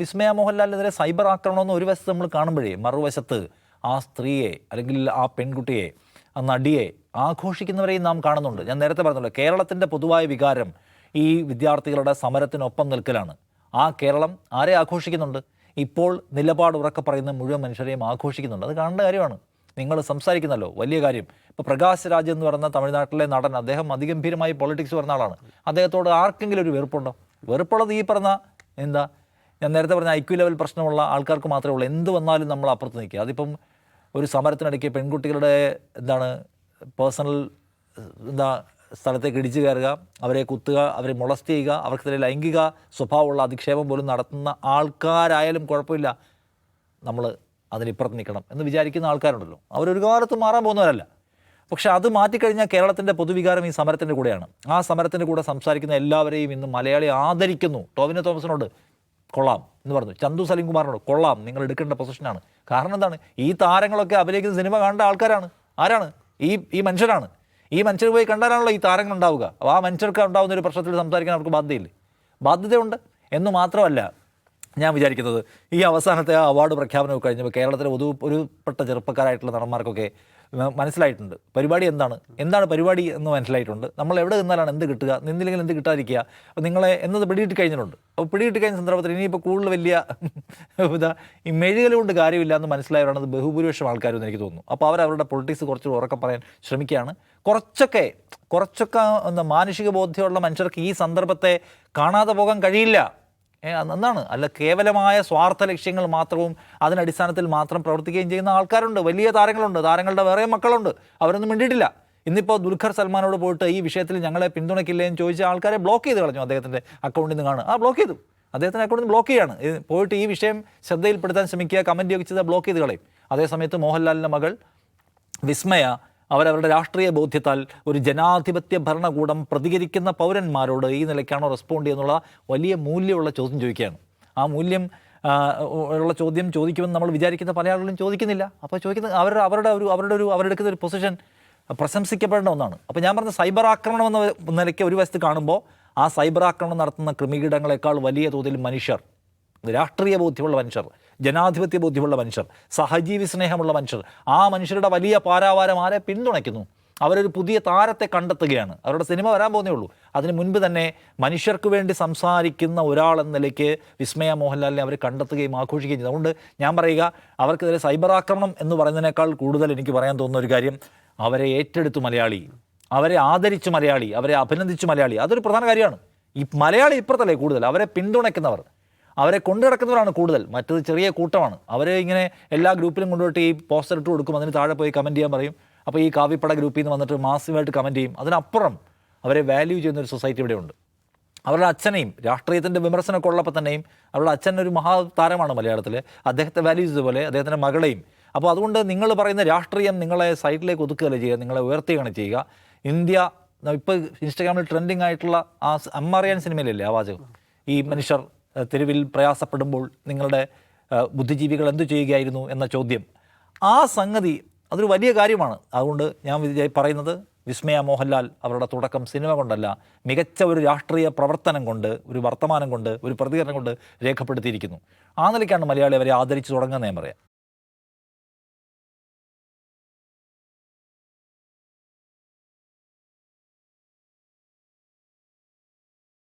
വിസ്മയ മോഹൻലാലിനെതിരെ cyber ആക്രമണമെന്ന് ഒരു വശത്ത് നമ്മൾ കാണുമ്പോഴേ മറുവശത്ത് ആ സ്ത്രീയെ അല്ലെങ്കിൽ ആ പെൺകുട്ടിയെ ആ നടിയെ ആഘോഷിക്കുന്നവരെയും നാം കാണുന്നുണ്ട്. ഞാൻ നേരത്തെ പറഞ്ഞല്ലോ, കേരളത്തിൻ്റെ പൊതുവായ വികാരം ഈ വിദ്യാർത്ഥികളുടെ സമരത്തിനൊപ്പം നിൽക്കലാണ്. ആ കേരളം ആരെ ആഘോഷിക്കുന്നുണ്ട്? ഇപ്പോൾ നിലപാട് ഉറക്കെ പറയുന്ന മുഴുവൻ മനുഷ്യരെയും ആഘോഷിക്കുന്നുണ്ട്. അത് കാണേണ്ട കാര്യമാണ്. നിങ്ങൾ സംസാരിക്കുന്നല്ലോ, വലിയ കാര്യം. ഇപ്പോൾ പ്രകാശ് രാജ് എന്ന് പറയുന്ന തമിഴ്നാട്ടിലെ നടൻ, അദ്ദേഹം അതിഗംഭീരമായി പൊളിറ്റിക്സ് പറഞ്ഞ ആളാണ്. അദ്ദേഹത്തോട് ആർക്കെങ്കിലും ഒരു വെറുപ്പുണ്ടോ? വെറുപ്പുള്ളത് ഈ പറഞ്ഞ എന്താ ഞാൻ നേരത്തെ പറഞ്ഞ IQ ലെവൽ പ്രശ്നമുള്ള ആൾക്കാർക്ക് മാത്രമേ ഉള്ളൂ. എന്ത് വന്നാലും നമ്മൾ അപ്പുറത്ത് നിൽക്കുക. അതിപ്പം ഒരു സമരത്തിനിടയ്ക്ക് പെൺകുട്ടികളുടെ പേഴ്സണൽ സ്ഥലത്തേക്ക് ഇടിച്ചു കയറുക, അവരെ കുത്തുക, അവരെ മൊളസ്റ്റ് ചെയ്യുക, അവർക്കെതിരെ ലൈംഗിക സ്വഭാവമുള്ള അധിക്ഷേപം പോലും നടത്തുന്ന ആൾക്കാരായാലും കുഴപ്പമില്ല, നമ്മൾ അതിനിപ്പുറത്ത് നിൽക്കണം എന്ന് വിചാരിക്കുന്ന ആൾക്കാരുണ്ടല്ലോ. അവരൊരു കാലത്ത് മാറാൻ പോകുന്നവരല്ല. പക്ഷെ അത് മാറ്റിക്കഴിഞ്ഞാൽ കേരളത്തിൻ്റെ പൊതുവികാരം ഈ സമരത്തിൻ്റെ കൂടെയാണ്. ആ സമരത്തിൻ്റെ കൂടെ സംസാരിക്കുന്ന എല്ലാവരെയും ഇന്ന് മലയാളി ആദരിക്കുന്നു. ടോവിനോ തോമസിനോട് കൊള്ളാം എന്ന് പറഞ്ഞു, ചന്തു സലീംകുമാറിനോട് കൊള്ളാം, നിങ്ങൾ എടുക്കേണ്ട പൊസിഷനാണ്. കാരണം എന്താണ്? ഈ താരങ്ങളൊക്കെ അഭിനയിക്കുന്ന സിനിമ കാണേണ്ട ആൾക്കാരാണ്. ആരാണ്? ഈ മനുഷ്യരാണ്. ഈ മനുഷ്യർ പോയി കണ്ടാലാണല്ലോ ഈ താരങ്ങൾ ഉണ്ടാവുക. അപ്പോൾ ആ മനുഷ്യർക്ക് ഉണ്ടാകുന്ന ഒരു പ്രശ്നത്തിൽ സംസാരിക്കാൻ അവർക്ക് ബാധ്യതയില്ലേ? ബാധ്യതയുണ്ട് എന്ന് മാത്രമല്ല, ഞാൻ വിചാരിക്കുന്നത് ഈ അവസാനത്തെ ആ അവാർഡ് പ്രഖ്യാപനമൊക്കെ കഴിഞ്ഞപ്പോൾ കേരളത്തിലെ ഒരുപ്പെട്ട ചെറുപ്പക്കാരായിട്ടുള്ള നടന്മാർക്കൊക്കെ മനസ്സിലായിട്ടുണ്ട് പരിപാടി എന്താണ് പരിപാടി എന്ന് മനസ്സിലായിട്ടുണ്ട്. നമ്മൾ എവിടെ നിന്നാലാണ് എന്ത് കിട്ടുക, നിന്നില്ലെങ്കിൽ എന്ത് കിട്ടാതിരിക്കുക, അപ്പോൾ നിങ്ങളെ എന്നത് പിടിയിട്ട് കഴിഞ്ഞിട്ടുണ്ട്. അപ്പോൾ പിടിയിട്ട് കഴിഞ്ഞ സന്ദർഭത്തിൽ ഇനിയിപ്പോൾ കൂടുതൽ വലിയ ഈ മെഴുകൽ കൊണ്ട് കാര്യമില്ല എന്ന് മനസ്സിലായവരാണ് അത് ബഹുഭൂരിപക്ഷം ആൾക്കാരെന്ന് എനിക്ക് തോന്നുന്നു. അപ്പോൾ അവരവരുടെ പൊളിറ്റിക്സ് കുറച്ച് ഉറക്കെ പറയാൻ ശ്രമിക്കുകയാണ്. കുറച്ചൊക്കെ മാനുഷിക ബോധ്യമുള്ള മനുഷ്യർക്ക് ഈ സന്ദർഭത്തെ കാണാതെ പോകാൻ കഴിയില്ല എന്നാണ്. അല്ല, കേവലമായ സ്വാർത്ഥ ലക്ഷ്യങ്ങൾ മാത്രവും അതിനടിസ്ഥാനത്തിൽ മാത്രം പ്രവർത്തിക്കുകയും ചെയ്യുന്ന ആൾക്കാരുണ്ട്. വലിയ താരങ്ങളുണ്ട്, താരങ്ങളുടെ വേറെ മക്കളുണ്ട്, അവരൊന്നും മിണ്ടിയിട്ടില്ല. ഇന്നിപ്പോൾ ദുൽഖർ സൽമാനോട് പോയിട്ട് ഈ വിഷയത്തിൽ ഞങ്ങളെ പിന്തുണയ്ക്കില്ലേ എന്ന് ചോദിച്ച ആൾക്കാരെ ബ്ലോക്ക് ചെയ്ത് കളഞ്ഞു. അദ്ദേഹത്തിൻ്റെ അക്കൗണ്ടിൽ നിന്ന് കാണുക, ബ്ലോക്ക് ചെയ്തു. അദ്ദേഹത്തിൻ്റെ അക്കൗണ്ടിൽ നിന്ന് ബ്ലോക്ക് ചെയ്യാണ്. പോയിട്ട് ഈ വിഷയം ശ്രദ്ധയിൽപ്പെടുത്താൻ ശ്രമിക്കുക, കമൻറ്റ് ചോദിച്ചത് ബ്ലോക്ക് ചെയ്ത് കളയും. അതേസമയത്ത് മോഹൻലാലിൻ്റെ മകൾ വിസ്മയ അവരവരുടെ രാഷ്ട്രീയ ബോധ്യത്താൽ ഒരു ജനാധിപത്യ ഭരണകൂടം പ്രതികരിക്കുന്ന പൗരന്മാരോട് ഈ നിലയ്ക്കാണോ റെസ്പോണ്ട് ചെയ്യുന്നുള്ള വലിയ മൂല്യമുള്ള ചോദ്യം ചോദിക്കുകയാണ്. ആ മൂല്യം ഉള്ള ചോദ്യം ചോദിക്കുമെന്ന് നമ്മൾ വിചാരിക്കുന്ന പല ആളുകളും ചോദിക്കുന്നില്ല. അപ്പോൾ ചോദിക്കുന്നത് അവരെടുക്കുന്ന ഒരു പൊസിഷൻ പ്രശംസിക്കപ്പെടേണ്ട ഒന്നാണ്. അപ്പോൾ ഞാൻ പറഞ്ഞ സൈബർ ആക്രമണം എന്ന നിലയ്ക്ക് ഒരു വശത്ത് കാണുമ്പോൾ ആ സൈബർ ആക്രമണം നടത്തുന്ന കൃമികീടങ്ങളെക്കാൾ വലിയ തോതിൽ മനുഷ്യർ, രാഷ്ട്രീയ ബോധ്യമുള്ള മനുഷ്യർ, ജനാധിപത്യ ബോധ്യമുള്ള മനുഷ്യർ, സഹജീവി സ്നേഹമുള്ള മനുഷ്യർ, ആ മനുഷ്യരുടെ വലിയ പാരാവാരം ആരെ പിന്തുണയ്ക്കുന്നു? അവരൊരു പുതിയ താരത്തെ കണ്ടെത്തുകയാണ്. അവരുടെ സിനിമ വരാൻ പോകുന്നേ ഉള്ളൂ. അതിന് മുൻപ് തന്നെ മനുഷ്യർക്ക് വേണ്ടി സംസാരിക്കുന്ന ഒരാളെന്ന നിലയ്ക്ക് വിസ്മയ മോഹൻലാലിനെ അവർ കണ്ടെത്തുകയും ആഘോഷിക്കുകയും ചെയ്തു. അതുകൊണ്ട് ഞാൻ പറയുക, അവർക്കെതിരെ സൈബർ ആക്രമണം എന്ന് പറയുന്നതിനേക്കാൾ കൂടുതൽ എനിക്ക് പറയാൻ തോന്നുന്ന ഒരു കാര്യം, അവരെ ഏറ്റെടുത്തു മലയാളി, അവരെ ആദരിച്ചു മലയാളി, അവരെ അഭിനന്ദിച്ചു മലയാളി. അതൊരു പ്രധാന കാര്യമാണ്. ഈ മലയാളി ഇപ്പുറത്തല്ലേ കൂടുതൽ, അവരെ പിന്തുണയ്ക്കുന്നവർ, അവരെ കൊണ്ടു നടക്കുന്നവരാണ് കൂടുതൽ. മറ്റത് ചെറിയ കൂട്ടമാണ്. അവരെ ഇങ്ങനെ എല്ലാ ഗ്രൂപ്പിലും കൊണ്ടുപോയിട്ട് ഈ പോസ്റ്റർ ഇട്ട് കൊടുക്കും, അതിന് താഴെ പോയി കമൻറ്റ് ചെയ്യാൻ പറയും. അപ്പോൾ ഈ കാവ്യപ്പട ഗ്രൂപ്പിൽ നിന്ന് വന്നിട്ട് മാസീവായിട്ട് കമൻറ്റ് ചെയ്യും. അതിനപ്പുറം അവരെ വാല്യൂ ചെയ്യുന്നൊരു സൊസൈറ്റി ഇവിടെയുണ്ട്. അവരുടെ അച്ഛനെയും, രാഷ്ട്രീയത്തിൻ്റെ വിമർശനമൊക്കെ ഉള്ളപ്പോൾ തന്നെയും അവരുടെ അച്ഛൻ ഒരു മഹാതാരമാണ് മലയാളത്തിൽ, അദ്ദേഹത്തെ വാല്യൂ ചെയ്തതുപോലെ അദ്ദേഹത്തിൻ്റെ മകളെയും. അപ്പോൾ അതുകൊണ്ട് നിങ്ങൾ പറയുന്ന രാഷ്ട്രീയം നിങ്ങളെ സൈഡിലേക്ക് ഒതുക്കുകയല്ല ചെയ്യുക, നിങ്ങളെ ഉയർത്തുകയാണ് ചെയ്യുക. ഇന്ത്യ ഇപ്പോൾ ഇൻസ്റ്റാഗ്രാമിൽ ട്രെൻഡിങ് ആയിട്ടുള്ള ആ അമ്മറിയാൻ സിനിമയിലല്ലേ ആ വാചകം, ഈ മനുഷ്യർ തെരുവിൽ പ്രയാസപ്പെടുമ്പോൾ നിങ്ങളുടെ ബുദ്ധിജീവികൾ എന്തു ചെയ്യുകയായിരുന്നു എന്ന ചോദ്യം, ആ സംഗതി അതൊരു വലിയ കാര്യമാണ്. അതുകൊണ്ട് ഞാൻ പറയുന്നത്, വിസ്മയ മോഹൻലാൽ അവരുടെ തുടക്കം സിനിമ കൊണ്ടല്ല, മികച്ച ഒരു രാഷ്ട്രീയ പ്രവർത്തനം കൊണ്ട്, ഒരു വർത്തമാനം കൊണ്ട്, ഒരു പ്രതികരണം കൊണ്ട് രേഖപ്പെടുത്തിയിരിക്കുന്നു. ആ നിലയ്ക്കാണ് മലയാളി അവരെ ആദരിച്ചു തുടങ്ങുന്നത് ഞാൻ പറയാം.